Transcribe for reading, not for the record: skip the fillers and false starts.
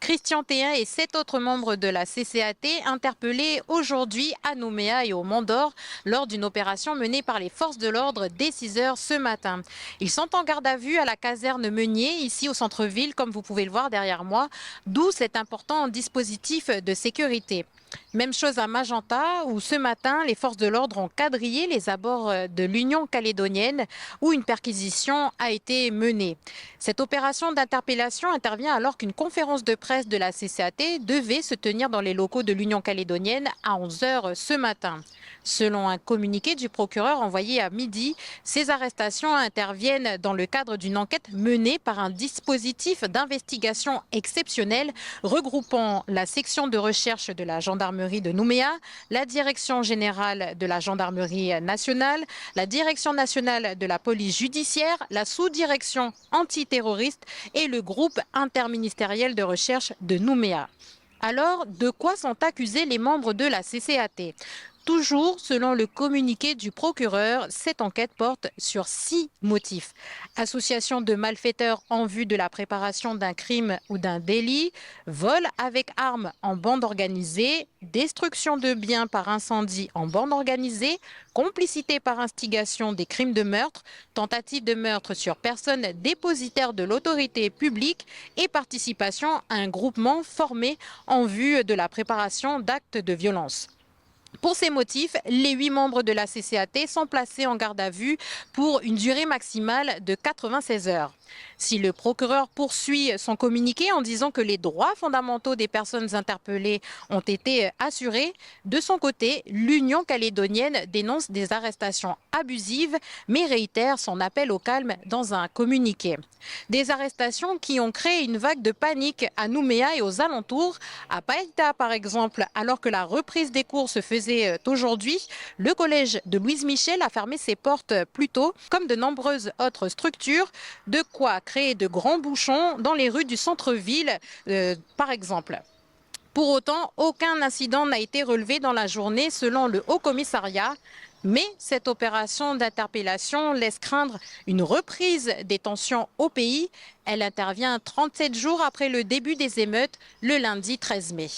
Christian Théin et 7 autres membres de la CCAT interpellés aujourd'hui à Nouméa et au Mont-d'Or lors d'une opération menée par les forces de l'ordre dès 6 heures ce matin. Ils sont en garde à vue à la caserne Meunier, ici au centre-ville, comme vous pouvez le voir derrière moi, d'où cet important dispositif de sécurité. Même chose à Magenta, où ce matin, les forces de l'ordre ont quadrillé les abords de l'Union calédonienne, où une perquisition a été menée. Cette opération d'interpellation intervient alors qu'une conférence de presse de la CCAT devait se tenir dans les locaux de l'Union calédonienne à 11 heures ce matin. Selon un communiqué du procureur envoyé à midi, ces arrestations interviennent dans le cadre d'une enquête menée par un dispositif d'investigation exceptionnel regroupant la section de recherche de la gendarmerie de Nouméa, la direction générale de la gendarmerie nationale, la direction nationale de la police judiciaire, la sous-direction antiterroriste et le groupe interministériel de recherche de Nouméa. Alors, de quoi sont accusés les membres de la CCAT? Toujours selon le communiqué du procureur, cette enquête porte sur 6 motifs. Association de malfaiteurs en vue de la préparation d'un crime ou d'un délit, vol avec arme en bande organisée, destruction de biens par incendie en bande organisée, complicité par instigation des crimes de meurtre, tentative de meurtre sur personne dépositaire de l'autorité publique et participation à un groupement formé en vue de la préparation d'actes de violence. Pour ces motifs, les 8 membres de la CCAT sont placés en garde à vue pour une durée maximale de 96 heures. Si le procureur poursuit son communiqué en disant que les droits fondamentaux des personnes interpellées ont été assurés, de son côté, l'Union calédonienne dénonce des arrestations abusives mais réitère son appel au calme dans un communiqué. Des arrestations qui ont créé une vague de panique à Nouméa et aux alentours. À Païta, par exemple, alors que la reprise des cours se faisait aujourd'hui, le collège de Louise Michel a fermé ses portes plus tôt, comme de nombreuses autres structures, de quoi créer de grands bouchons dans les rues du centre-ville, par exemple. Pour autant, aucun incident n'a été relevé dans la journée selon le Haut-Commissariat. Mais cette opération d'interpellation laisse craindre une reprise des tensions au pays. Elle intervient 37 jours après le début des émeutes, le lundi 13 mai.